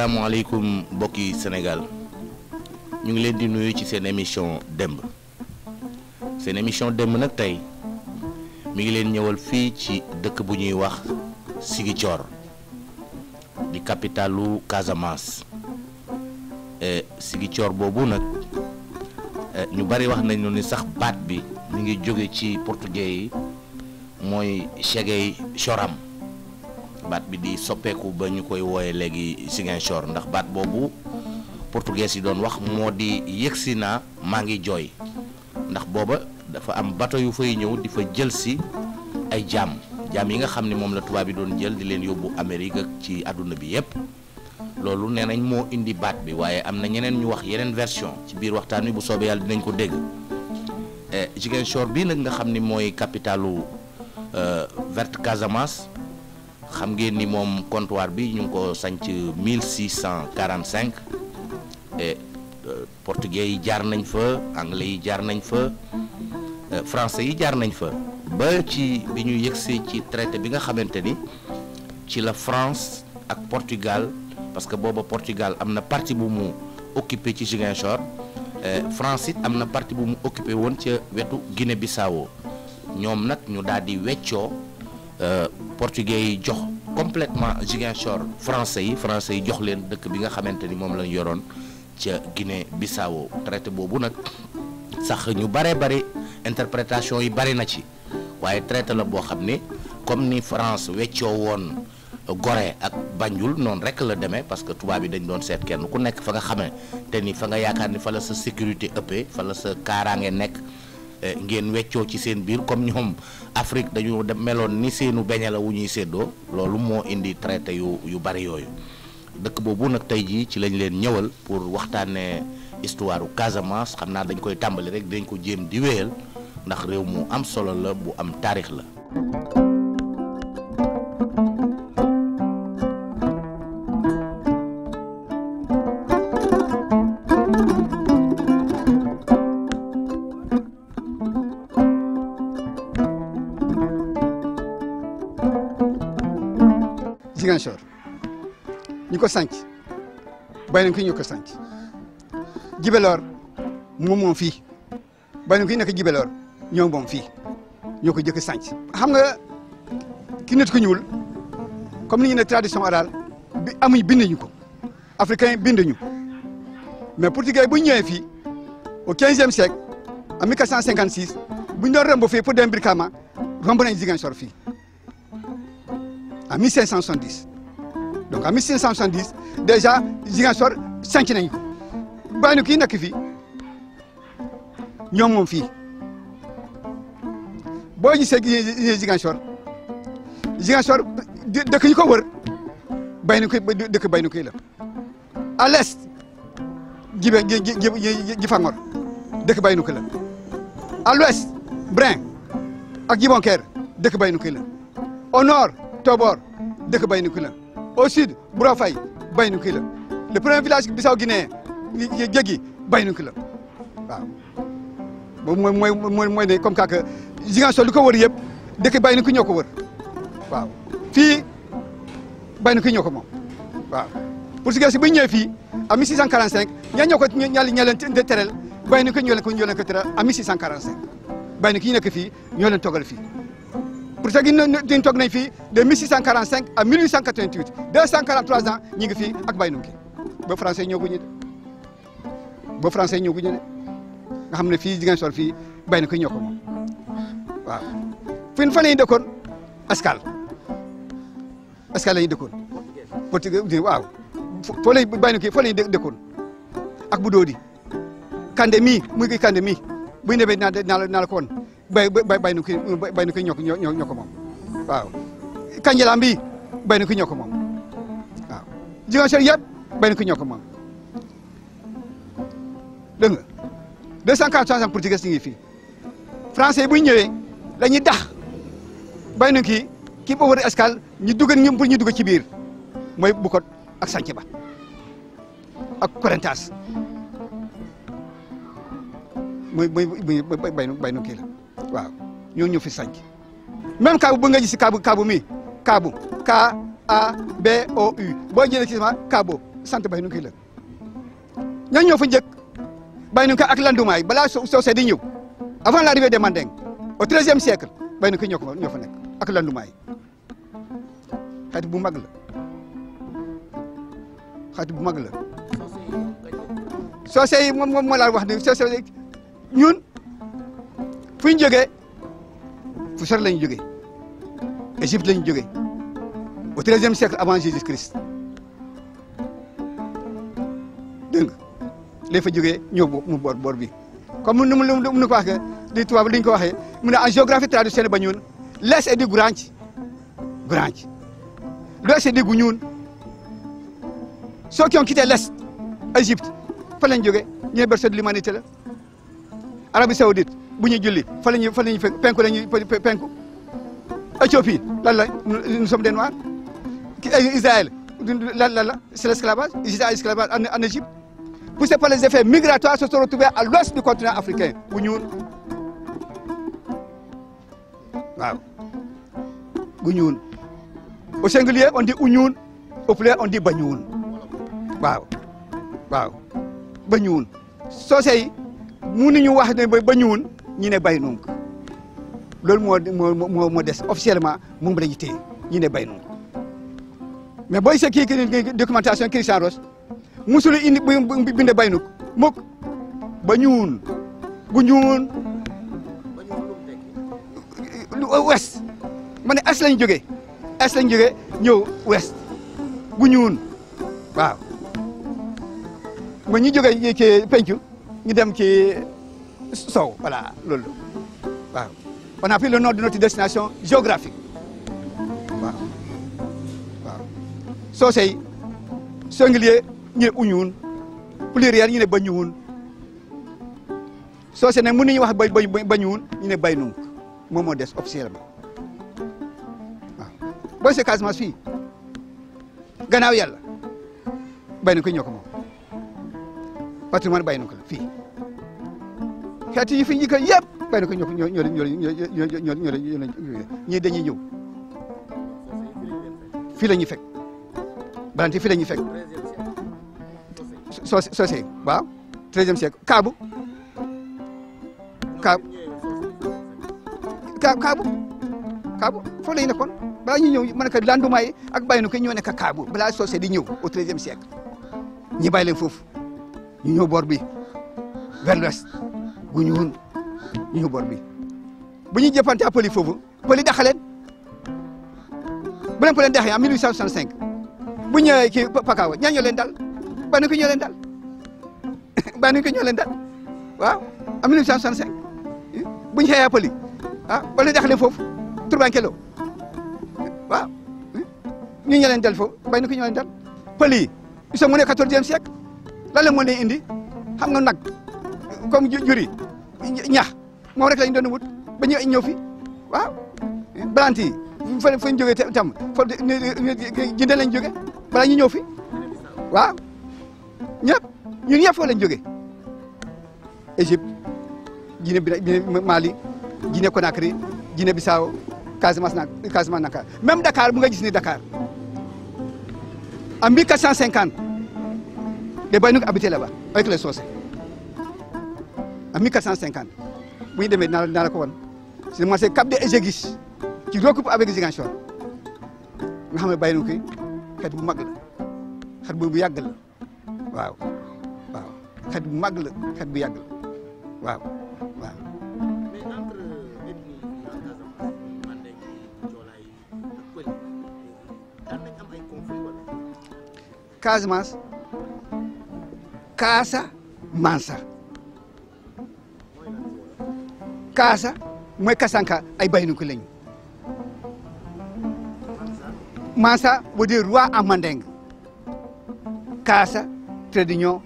asalaamaaleykum mbokki Sénégal ñu ngi leen di nuyu ci seen émission démb seen émission démb nag tey mi ngi leen ñëwal fii ci dëkk bu ñuy wax Ziguinchor di capitalu Casamance Ziguinchor boobu nag ñu bari wax nañu ni sax baat bi mi ngi jóge ci portugais yi mooy Cheguei Choram baat bi di soppeeku ba ñu koy wooye léegi Ziguinchor ndax baat boobu portugais yi doon wax moo di yëgsi naa maa ngi jooy ndax booba dafa am bateau yu fay ñëw di fa jël si ay jaam yi nga xam ne moom la tubaab yi doon jël di leen yóbbu Amérique ak ci àdduna bi yépp loolu nee nañ moo indi baat bi waaye am na ñeneen ñu wax yeneen version ci biir waxtaan wi bu soobee yàlla dinañ ko dégg Ziguinchor bii nag nga xam ni mooy capitalu verte Casamance xam ngeen ni moom comptoir bi ñu ngi ko sanc 1645 et portugais yi jaar nañ fa anglais yi jaar nañ fa français yi jaar nañ fa ba ci bi ñu yëgsee ci traité bi nga xamante ni ci la France ak Portugal parce que booba Portugal am na partie bu mu occupé ci Ziguinchor France it am na partie bu mu occupé woon ca wetu Guinée-Bissau ñoom nag ñu daal di weccoo portugais yi jox complètement Ziguinchor français yi jox leen dëkk bi nga xamante ni moom lañ yoroon ca Guinée-Bissau traité boobu nag sax ñu bare interprétation yi bari na ci waaye traité la boo xam ne comme ni France weccoo woon Gorée ak Banjul noonu rek la demee parce que tubaab yi dañ doon seet kenn ku nekk fa nga xamee te ni fa nga yaakaar ni fa la sa sécurité ëppee fa la sa kaaraange nekk ngeen weccoo ci seen biir comme ñoom Afrique dañu meloon ni seenu beñe la wu ñuy séddoo loolu moo indi traité yu bari yooyu dëkk boobu nag tey jii ci lañ leen ñëwal pour waxtaanee histoire u Casamance xam naa dañ koy tàmbali rek dañ ko jéem di wéyal ndax réew mu am solo la bu am taarix la. Ziguinchor ñu ko sanc bay nañ ko ñu ko sanc Djibélor moom fii bay nañ ko nekk Djibélor ñoo moom fii ñoo ko jëkk sanc xam nga ki nit ko ñuul comme ni ñu ne tradition orale bi amuñ binduñu ko africain binduñu mais portugais bu ñu ñëwee fii au 15e siècle en 1456 bu ñu doon romb fii pour dem Brikama romb nañ Ziguinchor fii en 1570 donc en 1570 déjà Ziguinchor sanc nañ ko bàyyi na kii nekk fii ñoom moom fii boo gisee Ziguinchor dëkk ñu ko wër bay na koy dëkk bay na koy la à l'est Djifangor dëkk bay na ko la à l'ouest Brin ak Djibonker dëkk bay na koy la au nord Tobor dëkk bay na koy la au sud Burafay bay na koy la le premier village Bissau Guinée Jéggi bay na koy la waaw boobu mooy ne comme que Ziguinchor li ko wër yëpp dëkk bay na ko ñoo ko wër waaw fii bay na ko ñoo ko moom waaw portugais si bu ñu ñëwee fii en 1645 ñoo ko ña leen tereel bay na ko ñoo leen ko tereel en 1645 bay na ko ñu nekk fii ñoo leen toggal fii portugais yi toog nañ fii de 1645 à 1888 243 ans ñu ngi fii ak bay nu ki ba français ñëwaguñu de nga xam ne fii Ziguinchor fii bay na ko ñoo ko moom waaw fi fan la ñu dëkkoon Escale la ñu dëkkoon portugais waaw foo lay bay na kii foo la ñu dëkkoon ak bu doodi Kande mii muy koy Kande mii buy demee naa la ko woon bay na ko ñoo ko moom waaw Kanjalam bii bay na ko ñoo ko moom waaw Ziguinchor yëpp bay na ko ñoo ko moom dégg nga 243 ans portugais ñu ngi fii français bu ñu ñëwee la ñuy dax bay na kii ba wër Escale ñu dugg pour ñu dugg ci biir mooy Bukot ak Santhiaba ak Korentas muy bay nu kii la waaw ñoo fi sanc même kaabu bu nga gis kaabu mi kaabu K-A-B-O-U boo jëlee ci sama kaabo sant Baynunki la ñan ñoo fa njëkk Baynunki ak Landumaay balaa Socé di ñëw avant l'arrivée des Mandeng au 13e siècle Baynunki ñoo fa nekk ak Landumaay xeet bu mag la xeet bu mag la Socé yi moom moo laa wax ni Socé ñun fu ñu jógee fu sori la ñu jógee Égypte la ñu jógee au 13e siècle avant Jésus-Christ dégg nga lay fa jógee ñëw mu boor bi comme nu mu ko waxee di tubaab li ñu ko waxee mu ne en géographie traditionnelle ba ñun l'Est est du Granch l'Ouest est du Gounoune ceux qui ont quitté l'Est Égypte fa lañ jógee ñooy berceau de l'humanité la Arabie Saoudite bu ñuy julli fa lañuy fekk penku lañuy penku Éthiopie lan la nous sommes des noirs Israël lan c'est l'esclavage l'esclavage en Égypte poussé par les effets migratoires se sont retrouvés à l'ouest du continent africain bu ñuul waaw bu ñuul au singulier on dit uñuun au pluriel on dit bañuun waaw bañuun Socé yi mënuñu wax ne bañuun ñi ne Baynunk loolu moo des officiellement moom la ñu téye ñi ne Baynunk mais booy sa kii documentation Christian Roche musulu indi binde Baynunk mukk bañuun guñuun ouest ma ne est lañ jógee ñëw ouest guñuun waaw ma ñu jógee ci penku ñu dem ci sow voilà loolu waaw on a pris le nom de notre destination géographique waaw Socé yi singulier ñu ne uñuun pluriel ñu ne bañuun Socé nag mën nañu wax bañuun ñu ne Baynunk moom moo des officiellement waaw booy see Casamance fii gannaaw yàlla Baynunk ñoo ko moom patrimoine Baynunk la fii xeet yi fi njëkk yëpp Baynunk ñoo ñii dañuy ñëw fii la ñuy fekk Balanti fii la ñuy fekk Socé waaw 13e siècle Kaabu foofu la ñu nekkoon balaa ñu ñëw ma ne ko Landumaay ak Baynunk ñoo nekk Kaabu balaa Socé di ñëw au 13e siècle ñi bàyyi leen foofu ñu ñëw boor bi vers l'ouest gu ñuul ñu ñëw boor bi bu ñuy jëppante à pël yi foofu pël yi daxaleen bu leen pël leen daxee en 1865 bu ñëwee kii Pakaaw ñaa ñoo leen dal Baynunk ñoo leen dal Baynunk ñoo leen dal waaw en 1865 bu ñu xëyee pël yi pël yi daxaleen foofu Turbankelo waaw ñu ñoo leen dal foofu Baynunk ñoo leen dal pël yi ils sont menés 14e siècle lan la moo leen indi xam nga nag comme juri ñax moom rek lañ doon wut ba ñëw fi waaw Balanti yi fa ñu jógee tam fa jënde lañ jóge balaa ñu ñëw fi waaw ñëpp ñun ñëpp foo lañ jógee Égypte Guinée Mali Guinée Conakry Guinée Bissau Casamance naka même Dakar bu nga gis ni Dakar en 1450 les Baynuk habitaient là-bas avec les Socé en 1450 bu ñu demee naa la ko wan c'est marché Cap de Égéguis qui recoupe avec Ziguinchor nga xam ne Baynuk yi xeet bu mag la xeet bu yàgg la waaw xeet bu mag la xeet bu yàgg la waaw. mais entre ethnie Mandeng Joola yi ak Pël daan nañ am ay conflit wala. Casamance Kaasa Mansa Kaasa mooy Kasanka ay Baynuk lañu Mansa veut dire roi en Mandeng Kaasa trait d'union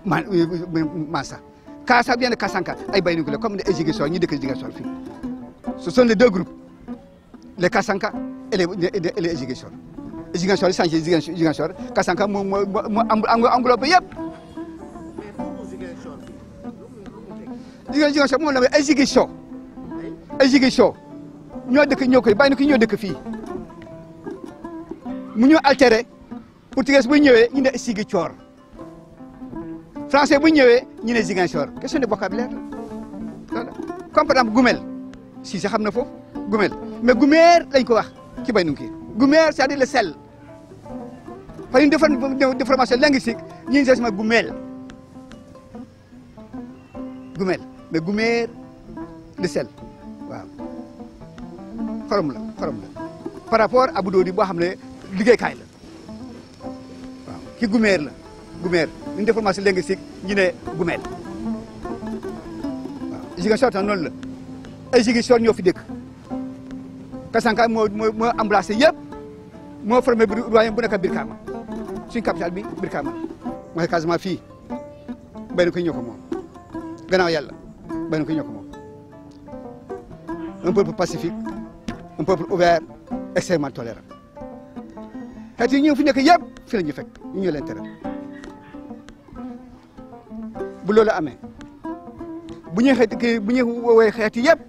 Mansa Kaasa vient de Kasanka ay Baynuk la comme les Ziguinchor ñi dëkk Ziguinchor fii ce sont les deux groupes les Kasanka et les Ziguinchor Ziguinchor yi changé Ziguinchor Kasanka moo englobé yëpp Ziguinchor moom la ay Ziguinchor ñoo dëkk ñoo koy Baynuk ñoo dëkk fii mu ñu altéré portugais bu ñëwee ñu ne Ziguinchor français bu ñëwee ñu ne Ziguinchor question de vocabulaire la voilà comme par exemple Gumel si sa xam na foofu Gumel mais Gumer lañ ko wax ci Baynunki Gumer c'est-à-dire le sel par une déformation linguistique ñu ngi sama Gumel mais Gumer le sel waaw xorom la par rapport à Budodi boo xam ne liggéeykaay la waaw ki Gumer la Gumer une déformation linguistique ñu ne Gumel waaw Ziguinchor tam noonu la ay Ziguinchor ñoo fi dëkk Kassanka moo embrasé yëpp moo formé royaume bu nekk Brikama suñu capitale bi Brikama mooy Casamance fii Baynunki ñoo ko moom gannaaw yàlla Baynunki ñoo ko moom un peuple pacifique un peuple ouvert extrêmement tolérant xeet yi ñu fi nekk yëpp fi la ñu fekk ñu ñoo leen tere bu loolu amee bu ñuy woowee xeet yi yëpp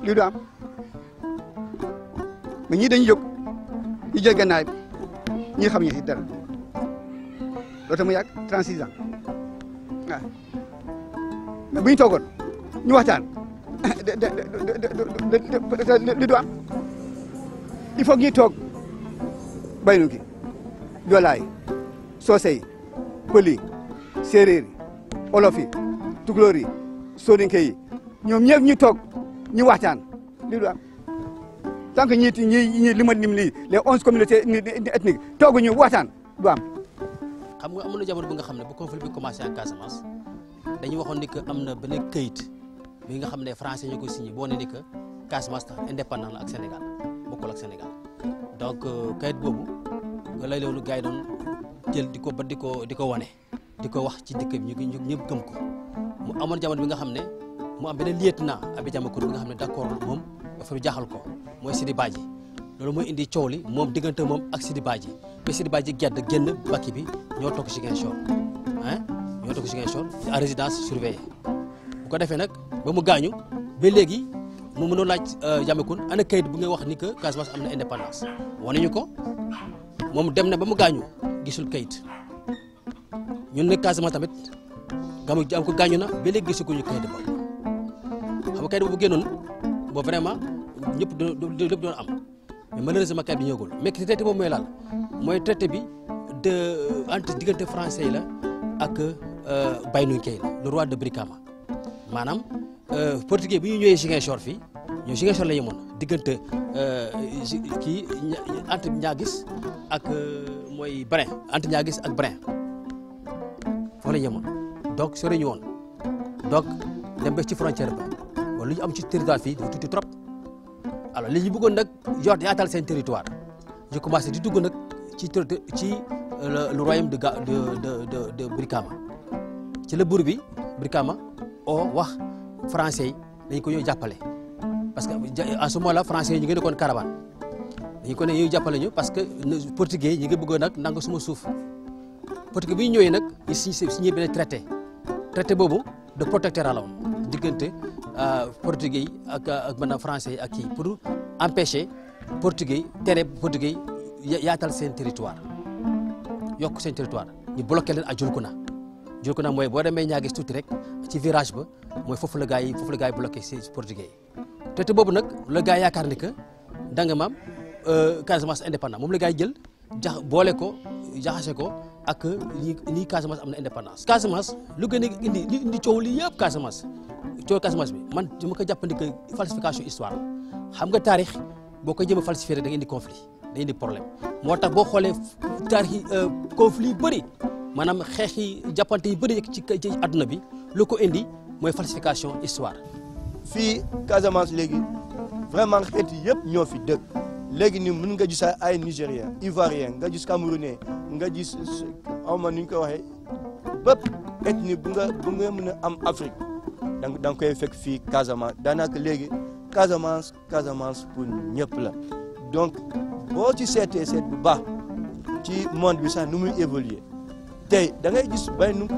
lii du am mais ñii dañuy jóg ñu jël gannaay bi ñi xam ñu si dara loolu tax mu yàgg 36 ans waaw mais bu ñu toogoon ñu waxtaan li du am il faut que ñuy toog Baynunki Joolaa yi Soose yi Pël yi Séeréer yi Olof yi Tukulóor yi Soninke yi ñoom ñëpp ñu toog ñu waxtaan li du am tant que ñi li ma lim lii les 11 communautés ethniques toogu ñu waxtaan du am. xam nga amoon na jamono bi nga xam ne bu conflit bi commencé en Casamance dañuy waxoon ni que am na benn këyit bi nga xam ne français ñu ko signé boo ne ni que Casamance indépendant la ak Sénégal bokkul ak Sénégal donc këyit boobu nga lay loolu gars yi doon jël di ko wane di ko wax ci dëkk bi ñu ñëpp gëm ko mu amoon jamono bi nga xam ne mu am benn lieutenant Abidjan Makour bi nga xam ne d'accord moom dafa jaaxal ko mooy Sidi Badji loolu mooy indi coow li moom diggante moom ak Sidi Badji ba Sidi Badji génn bakki bi ñoo toog Ziguinchor ñoo toog Ziguinchor en résidence surveillée bu ko defee nag ba mu gaañu ba léegi mu mënoon laaj Yamekoun ana kayit bu nga wax ni que Casamance am na indépendance wane ñu ko moom dem na ba mu gaañu gisul kayit ñun ne Casamance tamit am ko gaañu na ba léegi gisaguñu kayit boobu xam nga kayit boobu génnoon boo vraiment ñëpp lépp doon am mais malheureusement kayit bi ñëwagul mais traité boobu mooy laal mooy traité bi entre diggante français yi la ak Baynunki yi la le roi de Brikama maanaam portugais bi ñu ñëwee Ziguinchor fii ñoo Ziguinchor la yemoon diggante kii entre Niaguis ak mooy Brin entre Niaguis ak Brin foofu la yemoon donc sori ñu woon donc dem ba ci frontière ba wala lu ñu am ci territoire fii dafa tuuti trop alors li ñu bëggoon nag yaatal seen territoire ñu commencé di dugg nag ci le royaume de Brikama ci la buur bi Brikama wax français yi dañu ko ñëw jàppale parce que en ce moment là français yi ñu ngi nekkoon caravane dañu ko ne ñuy jàppale ñu parce que portugais yi ñu ngi bëggoon nag nangu suma suuf portugais bi ñu ñëwee nag ñu signé benn traité boobu de protectorat la woon diggante portugais yi ak maanaam français yi ak kii pour empêcher portugais tere portugais yaatal seen territoire yokk seen territoire ñu bloqué leen à Julkuna mooy boo demee Niaguis tuuti rek ci virage ba mooy foofu la gars yi bloqué si portugais yi traité boobu nag la gars yi yaakaar ni que da nga maam Casamance indépendant moom la gars yi jël boole ko jaxase ko ak ni Casamance am na indépendance. Casamance lu gën a indi coow li yëpp Casamance bi man dama ko jàppandi que falsification histoire xam nga taarix boo ko jëm a falsifié rek da nga indi conflit da indi problème moo tax boo xoolee taarix yi conflit yu bëri maanaam xeex yi jàppante yi bëri ci adduna bi lu ko indi mooy falsification histoire. fii Casamance léegi vraiment xeet yi yëpp ñoo fi dëkk léegi ni mën nga gis ay Nigérien Ivoirien nga gis Camerounais nga gis xawma nu ñu ko waxee bépp ethnie bu nga mën a am Afrique da nga koy fekk fii Casamance daanaka léegi Casamance pour ñëpp la donc boo ci seet bu baax ci monde bi sax nu muy évoluer tey da ngay gis Baynunk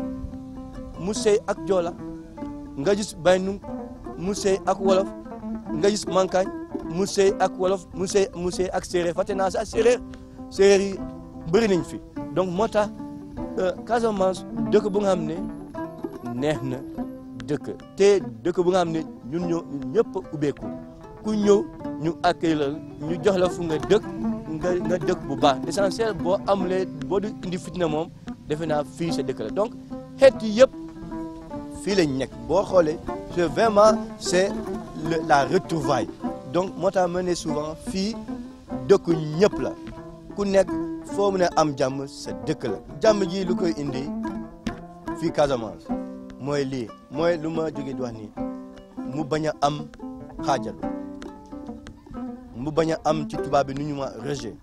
mu sey ak Joola nga gis Baynunk mu sey ak Wolof nga gis Mankañ mu sey ak Wolof mu sey ak Séeréer fàtte naa sax Séeréer yi bëri nañ fi donc moo tax Casamance dëkk bu nga xam ne neex na dëkk te dëkk bu nga xam ne ñun ñëpp ubbeeku ku ñëw ñu accueillir ñu jox la fu nga dëkk nga dëkk bu baax l'essentiel boo amulee boo di indi fitna moom defe naa fii sa dëkk la donc xeet yi yëpp fii lañ nekk boo xoolee c'est vraiment c'est la retrouvaille donc moo tax ma ne souvent fii dëkku ñëpp la ku nekk foo mën a am jàmm sa dëkk la jàmm ji lu koy indi fii Casamance mooy lii mooy lu ma jógee di wax nii mu bañ a am xaajalu mu bañ a am ci tubaab bi nu ñu ma rejet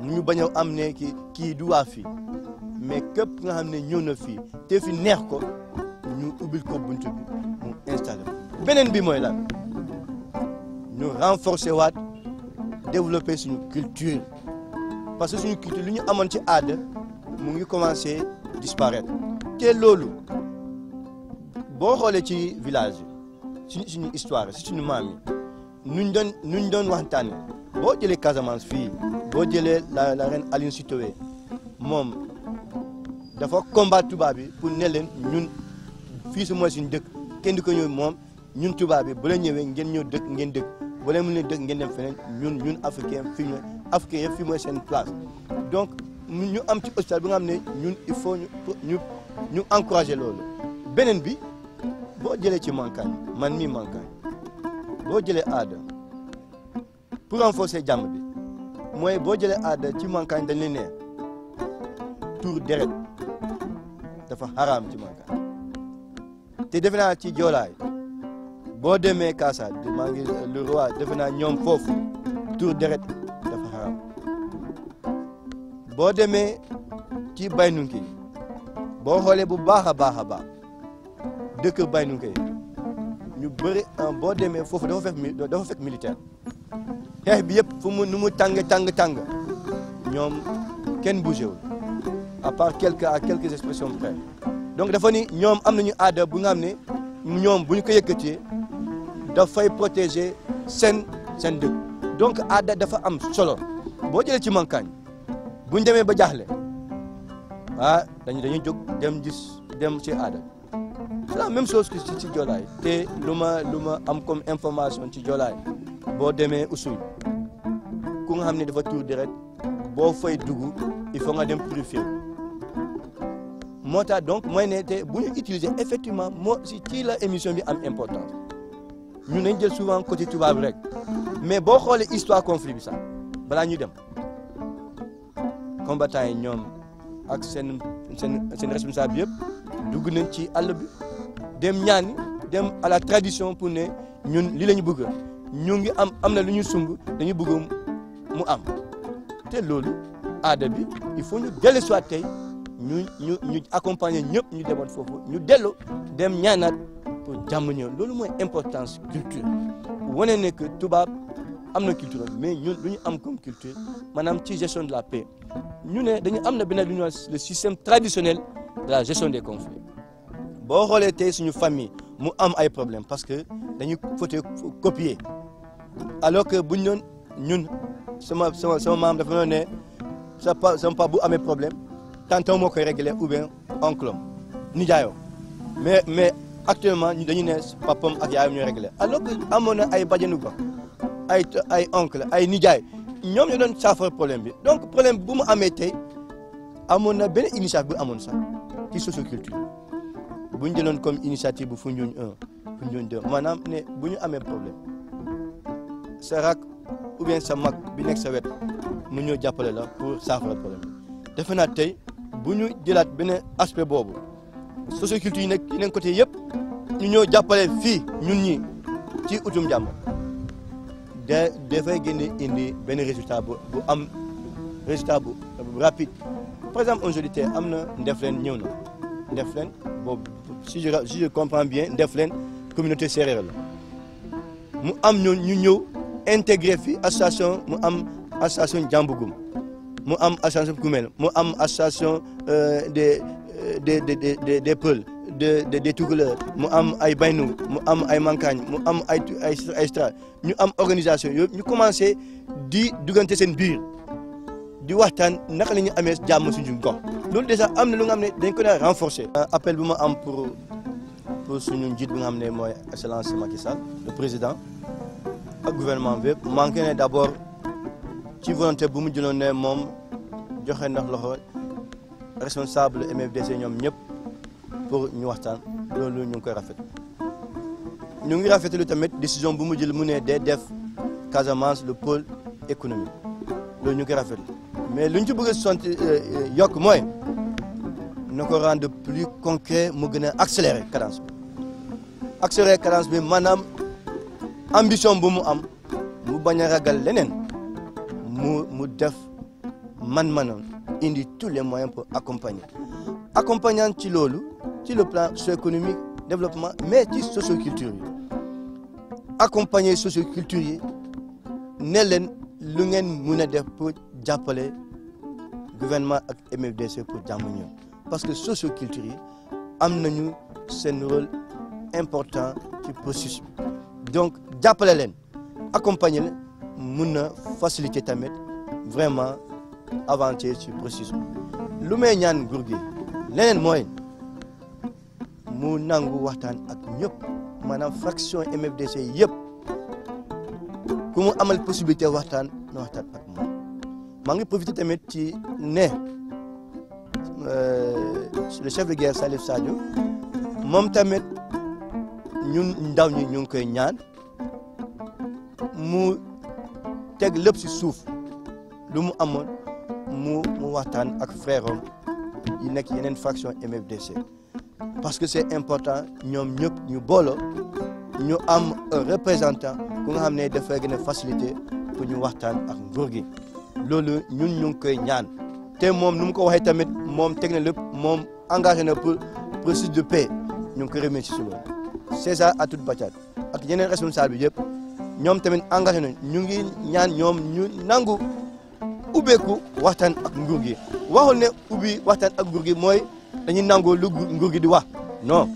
ñu bañ a am ne kii du waa fii mais képp nga xam ne ñëw na fii te fi neex ko ñu ubbil ko buntu bi mu installé beneen bi mooy lan ñu renforcer waat développer suñu culture parce que suñu culture lu ñu amoon ci aada mu ngi commencer disparaître te loolu boo xoolee ci village yi suñu histoire si suñu maam yi nuñ doon waxtaane boo jëlee Casamance fii boo jëlee la reine Aline Sitoé moom dafa combattre tubaab bi pour ne leen ñun fii su mooy suñu dëkk kenn di ko ñëw moom ñun tubaab bi bu la ñëwee ngeen ñëw dëkk ngeen dëkk bu leen mën a dëkk ngeen dem feneen ñun africain fii mooy africain yëpp fii mooy seen place donc ñu am ci hôpital bi nga xam ne ñun il faut ñu encourager loolu beneen bi boo jëlee ci Mankagne man mii Mankagne boo jëlee aada pour renforcer jàmm bi mooy boo jëlee aada ci Mankagne dañ leen ne tuur deret dafa xaraam ci Mankagne te defe naa ci joolaay boo demee Kaasa maa ngi le roi defe naa ñoom foofu tuur deret dafa xaraam boo demee ci Baynunki boo xoolee bu baax a baax dëkk Baynunki ñu bëri boo demee foofu dafa fekk militaire xeex bi yëpp fu mu nu mu tàng ñoom kenn bougé wul à part quelques expressions près donc dafa ni ñoom am nañu aada bu nga xam ne ñoom bu ñu ko yëkkatee dafay protéger seen dëkk donc aada dafa am solo boo jëlee ci Mankagne bu ñu demee ba jaaxle dañuy jóg dem ci aada c'est la même chose que ci Jolaay te lu ma am comme information ci Jolaay boo demee Oussouye ku nga xam ne dafa tuur deret boo fay dugg il faut nga dem purifier moo tax donc mooy ne te bu ñu utiliser effectivement ci la émission bi am importance ñu nañ jël souvent côté tubaab rek mais boo xoolee histoire conflit bi sax balaa ñuy dem combattants yi ñoom ak seen responsable yëpp dugg nañ ci àll bi dem ñaani dem à la tradition pour ne ñun li la ñu bëgg ñu ngi am na lu ñu sumb dañu bëgg mu am te loolu aada bi il faut ñu dellu soit tey ñu accompagner ñëpp ñu demoon foofu ñu dellu dem ñaanaat pour jàmm ñëw loolu mooy importance culture wane ne que tubaab am na culture mais ñun lu ñu am comme culture maanaam ci gestion de la paix ñu ne dañu am na benn lu ñuy wax le système traditionnel de la gestion des conflits boo xoolee tey suñu famille mu am ay problèmes parce que dañuy photocopier alors que buñ doon ñun sama maam dafa doon ne sama papa bu amee problème tonton moo koy réglé ou bien oncle nijaayoo mais actuellement ñu dañu ne papam ak yaayam ñooy réglé alors que amoon na ay bajenu ba ay oncle ay nijaay ñoom ñoo doon saafara problème bi donc problème bu mu amee tey amoon na benn initiative bu amoon sax ci socioculture bu ñu jëloon comme initiative bu Foundiougne 1 Foundiougne 2 maanaam ne bu ñu amee problème sa rak ou bien sa mag bi nekk sa wet mu ñëw jàppale la pour saafara problème bi defe naa tey bu ñu jëlaat benn aspect boobu socioculture yi nekk yeneen côté yëpp ñu ñëw jàppale fii ñun ñi ci utum jàmm dafay génne indi benn résultat bu am résultat bu rapide par exemple aujourd'hui tey am na Ndefleng ñëw na Ndefleng boobu si je comprends bien Ndefleng communauté séeréer la mu am ñu ñëw intégré fi association mu am association Jambugum mu am association Koumel mu am association des Peuls des Toucouleurs mu am ay Baynou mu am ay Mankagne mu am ay Stra ñu am organisation yooyu ñu commencé di duggante seen biir di waxtaan naka la ñu amee jàmm suñu gox loolu déjà am na lu nga xam ne dañ ko daan renforcer. appel bi ma am pour suñu njiit bi nga xam ne mooy excellence Macky Sall le président ak gouvernement bi yëpp manqué ne d'abord ci volonté bu mu jëloon ne moom joxe ndax loxo responsable MFDC ñoom ñëpp pour ñu waxtaan loolu ñu ngi koy rafet ñu ngi rafetlu tamit décision bu mu jël mu ne day def Casamance le pôle économique loolu ñu ngi koy rafetlu mais lu ñu ci bëgg a sont yokk mooy na ko rendre plus concret mu gën a accélérer cadence bi maanaam ambition bu mu am mu bañ a ragal leneen mu def man-manam indi tous les moyens pour accompagnant ci loolu ci le plan socio-économique développement mais ci socioculture yi accompagner socioculture yi ne leen lu ngeen mun a def pour jàppale gouvernement ak MFDC pour jàmm ñëw parce que socioculture yi am nañu seen rôle important ci processus bi donc jàppale leen accompagner leen mun na faciliter tamit vraiment avancer ci processus bi lu may ñaan nguur gi leneen mooy mu nangu waxtaan ak ñëpp maanaam fraction MFDC yëpp ku mu amal possibilité waxtaan na waxtaan ak moom maa ngi profité tamit ci ne le chef de guerre Salif Sadio moom tamit ñun ndaw ñi ñu ngi koy ñaan mu teg lépp ci suuf lu mu amoon mu waxtaan ak frère am yi nekk yeneen fraction MFDC parce que c'est important ñoom ñëpp ñu booloo ñu am un représentant ku nga xam ne dafay gën a facilité pour ñu waxtaan ak nguur gi loolu ñun ñu ngi koy ñaan te moom nu mu ko waxee tamit moom teg na lépp moom engagé na pour processus de paix ñu ngi koy remercier si loolu César Atoute Badiate ak yeneen responsable bi yëpp ñoom tamit engagé na ñu ngi ñaan ñoom ñu nangu ubbeeku waxtaan ak nguur gi waxul ne ubbi waxtaan ak nguur gi mooy dañuy nangoo lu nguur gi di wax non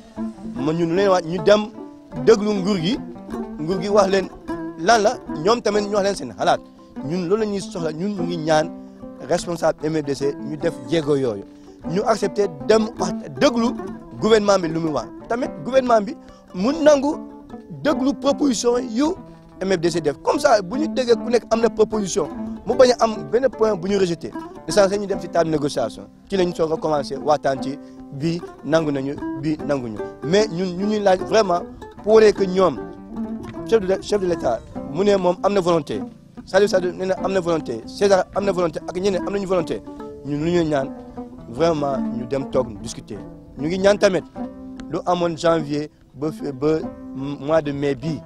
ma ñun leen wax ñu dem déglu nguur gi wax leen lan la ñoom tamit ñu wax leen seen xalaat ñun loolu la ñuy soxla ñun ñu ngi ñaan responsable MFDC ñu def jéego yooyu ñu accepté dem wax déglu gouvernement bi lu muy wax tamit gouvernement bi mu nangu déglu proposition yu MFDC def comme ça bu ñu déggee ku nekk am na proposition mu bañ a am benn point bu ñu rejeté l'essentiel ñu dem ci table négociation ci la ñu soog a commencé waxtaan ci bii nangu nañu bii nanguñu mais ñun ñu ñuy laaj vraiment pour que ñoom chef de l'État mu ne moom am na volonté Salif Sadio nee na am na volonté César am na volonté ak ñeneen am nañu volonté ñun lu ñuy ñaan vraiment ñu dem toog discuter ñu ngi ñaan tamit lu amoon janvier ba mois de mai bii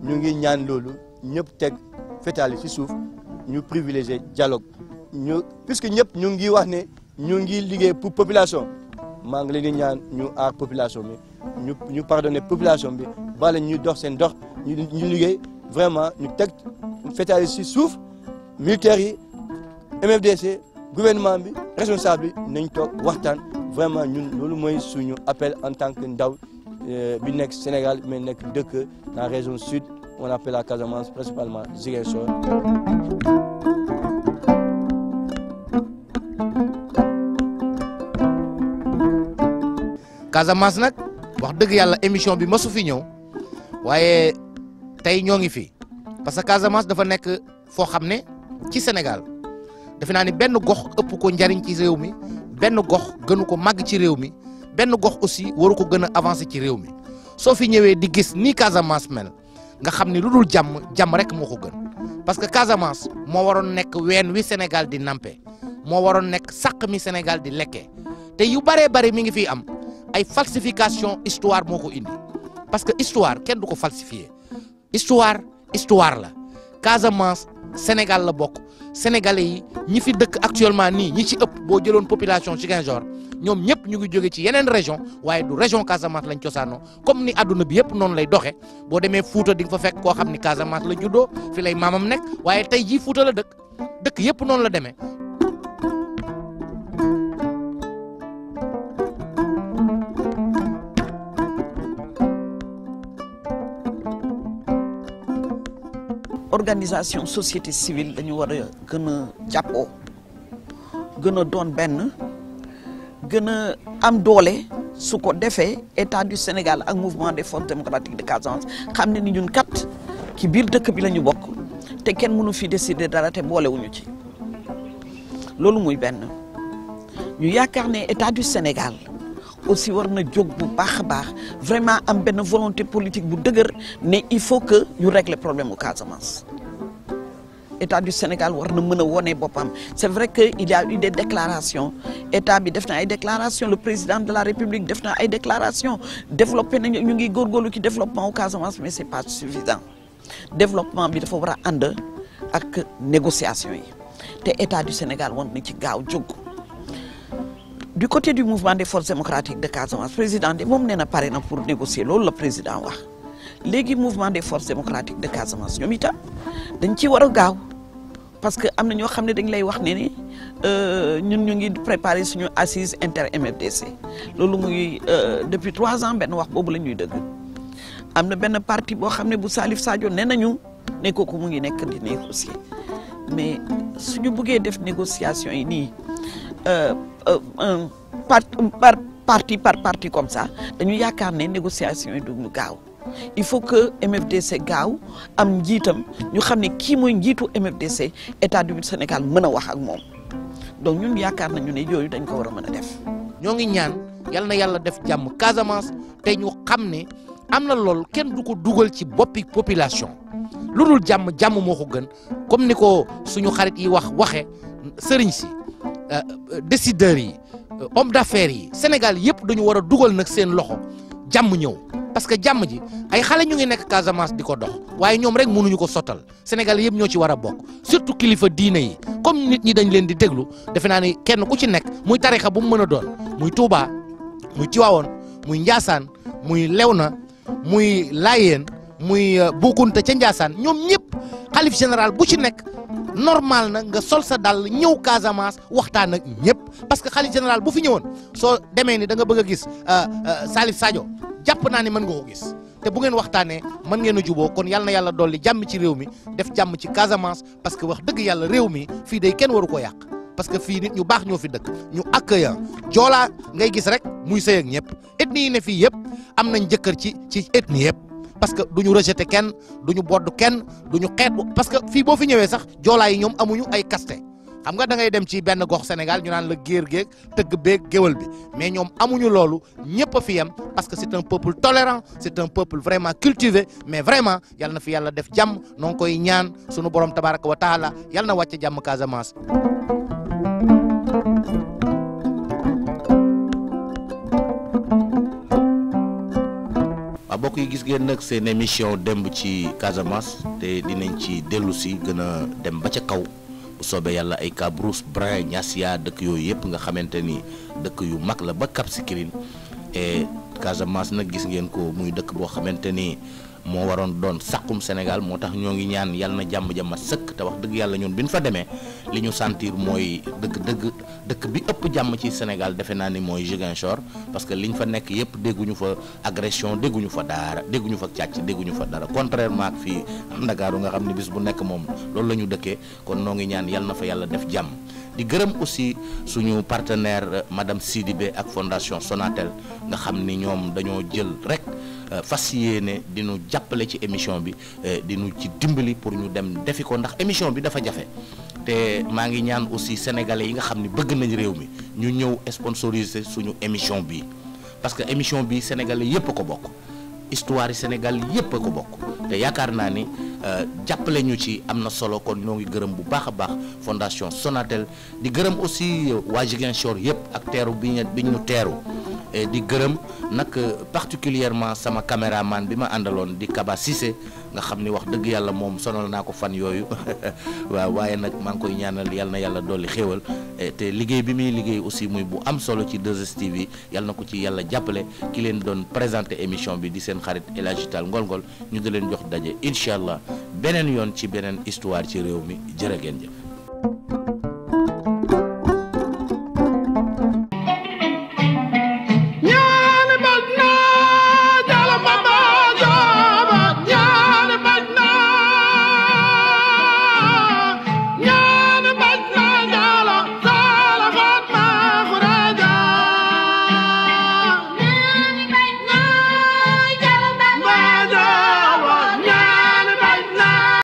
ñu ngi ñaan loolu ñëpp teg féetale ci suuf ñu privilégier dialogue ñu puisque ñëpp ñu ngi wax ne ñu ngi liggéey pour population maa ngi leen di ñaan ñu aar population bi ñu pardonner population bi bala ñu dox seen dox ñu liggéey vraiment ñu teg féetale ci suuf militaires yi MFDC gouvernement bi responsable bi nañ toog waxtaan vraiment ñun loolu mooy suñu appel en tant que ndaw bi nekk Sénégal mais nekk dëkk dans la région sud on appelle la Casamance principalement Ziguinchor. Casamance nag wax dëgg yàlla émission bi mësu fi ñëw waaye tey ñoo ngi fi parce que Casamance dafa nekk foo xam ne ci Sénégal defe naa ni benn gox ëpp ko njariñ ci réew mi benn gox gënu ko màgg ci réew mi benn gox aussi waru ko gën a avancer ci réew mi soo fi ñëwee di gis ni Casamance mel nga xam ni lu dul jàmm rek moo ko gën parce que Casamance moo waroon nekk ween wi Sénégal di nampe moo waroon nekk sàq mi Sénégal di lekkee te yu baree bari mi ngi fiy am ay falsification histoire moo ko indi parce que histoire kenn du ko falsifier histoire la Casamance Sénégal la bokk sénégalais yi ñi fi dëkk actuellement nii ñi ci ëpp boo jëloon population Ziguinchor ñoom ñëpp ñu ngi jóge ci yeneen région waaye du région Casamance lañ cosaanoo comme ni adduna bi yëpp noonu lay doxe boo demee Fuuta di nga fa fekk koo xam ni Casamance la juddoo fi lay maamam nekk waaye tey jii Fuuta la dëkk yëpp noonu la demee. organisation société civile dañu war a gën a jàppoo gën a doon benn gën a am doole su ko defee état du Sénégal ak mouvement des forces démocratiques de Casamance xam ne ni ñun kat ci biir dëkk bi la ñu bokk te kenn mënu fi décider dara te boolewuñu ci loolu muy benn ñu yaakaar ne état du Sénégal aussi war na jóg bu baax a baax vraiment am benn volonté politique bu dëgër ne il faut que ñu régler problème mu Casamance état du Sénégal war na mën a wone boppam c'est vrai que il y a eu des déclarations état bi def na ay déclarations le président de la République def na ay déclarations développé nañu ñu ngi góorgóorlu ci développement au Casamance mais c'est pas suffisant développement bi dafa war a ànd ak négociation yi te état du Sénégal war na ci gaaw jóg. Du côté du mouvement des forces démocratiques de Casamance président de moom nee na pare na pour négocier loolu la président wax léegi mouvement des forces démocratiques de Casamance ñoom itam dañ ci war a gaaw parce que am na ñoo xam ne dañ lay wax ne ni ñun ñu ngi préparer suñu assise inter MFDC loolu muy depuis 3 ans benn wax boobu la ñuy dëgg am na benn parti boo xam ne bu Salif Sadio nee nañu ne kooku mu ngi nekk di négocier mais suñu bëggee def négociation yi nii parti par parti comme ça dañu yaakaar ne négociation yi du ñu gaaw il faut que MFDC gaaw am njiitam ñu xam ne kii mooy njiitu MFDC état du Sénégal mën a wax ak moom donc ñun yaakaar nañu ne yooyu dañ ko war a mën a def. ñoo ngi ñaan yal na yàlla def jàmm Casamance te ñu xam ne am na loolu kenn du ko dugal ci boppi population lu dul jàmm jàmm moo ko gën comme ni ko suñu xarit yi waxe sëriñ si décideurs yi homme d'affaires yi Sénégal yëpp dañu war a dugal nag seen loxo jàmm ñëw parce que jàmm ji ay xale ñu ngi nekk Casamance di ko dox waaye ñoom rek mënuñu ko sottal Sénégal yëpp ñoo ci war a bokk surtout kilifa diine yi comme nit ñi dañ leen di déglu defe naa ni kenn ku ci nekk muy tarixa bu mu mën a doon muy Touba muy Tivaouane muy Ndiassane muy Léona muy Layeen muy Boukounta ca Ndiassane ñoom ñëpp xalif général bu ci nekk normal na nga sol sa dàll ñëw Casamance waxtaan ak ñëpp parce que xalif général bu fi ñëwoon soo demee ni da nga bëgg a gis Salif Sadio jàpp naa ni mën nga ko gis te bu ngeen waxtaanee mën ngeen a juboo kon yal na yàlla dolli jàmm ci réew mi def jàmm ci Casamance parce que wax dëgg yàlla réew mi fii day kenn waru ko yàq parce que fii nit ñu baax ñoo fi dëkk ñu accueillant joolaa ngay gis rek muy sëy ak ñëpp ethnie yi ne fii yëpp am nañ jëkkër ci ethnie yëpp parce que du ñu rejeté kenn du ñu bodd kenn du ñu xeet parce que fii boo fi ñëwee sax joolaa yi ñoom amuñu ay kaste xam nga da ngay dem ci benn gox Sénégal ñu naan la géer géeg tëgg beeg géwal bi mais ñoom amuñu loolu ñëpp a fi yem parce que c'est un peuple tolérant c'est un peuple vraiment cultivé mais vraiment yal na fi yàlla def jàmm noo ngi koy ñaan sunu borom tabaraka wa taala yal na wàcce jàmm Casamance. waaw mbokk yi gis ngeen nag seen émission démb ci Casamance te dinañ ci dellu si gën a dem ba ca kaw. bu soobee yàlla ay Cabrousse Brin Niassia dëkk yooyu yëpp nga xamante ni dëkk yu mag la ba Cap Skirring et Casamance nag gis ngeen ko muy dëkk boo xamante ni moo waroon doon sàqum Sénégal moo tax ñoo ngi ñaan yàlla na jàmm jàmm sëkk te wax dëgg yàlla ñun bi ñu fa demee li ñu sentir mooy dëkk bi ëpp jàmm ci Sénégal defe naa ni mooy Ziguinchor parce que liñ fa nekk yëpp dégguñu fa agression dégguñu fa dara dégguñu fa càcc dégguñu fa dara contrairement ak fii Ndakaaru nga xam ne bis bu nekk moom loolu la ñu dëkkee kon noo ngi ñaan yàlla na fa yàlla def jàmm di gërëm aussi suñu partenaire madame Sidibé ak fondation Sonatel nga xam ni ñoom dañoo jël rek fas yéene di ñu jàppale ci émission bi di ñu ci dimbali pour ñu dem defi ko ndax émission bi dafa jafe te maa ngi ñaan aussi sénégalais yi nga xam ne bëgg nañ réew mi ñu ñëw sponsoriser suñu émission bi parce que émission bi sénégalais yépp a ko bokk histoire yi Sénégal yépp a ko bokk te yaakaar naa ni jàppale ñu ci am na solo kon ñoo ngi gërëm bu baax a baax fondation Sonatel di gërëm aussi waa Ziguinchor yépp ak teeru bi ñu teeru di gërëm nag particulièrement sama caméraman bi ma àndaloon di Kaba Cissé nga xam ni wax dëgg yàlla moom sonal naa ko fan yooyu waaw waaye nag maa ngi koy ñaanal yal na yàlla dolli xéewal te liggéey bi muy liggéey aussi muy bu am solo ci 2STV yal na ko ci yàlla jàppale ki leen doon présenté émission bi di seen xarit El Hadji Tall Ngol Ngol ñu di leen jox daje incha allah beneen yoon ci beneen histoire ci réew mi jërë ngeen jëf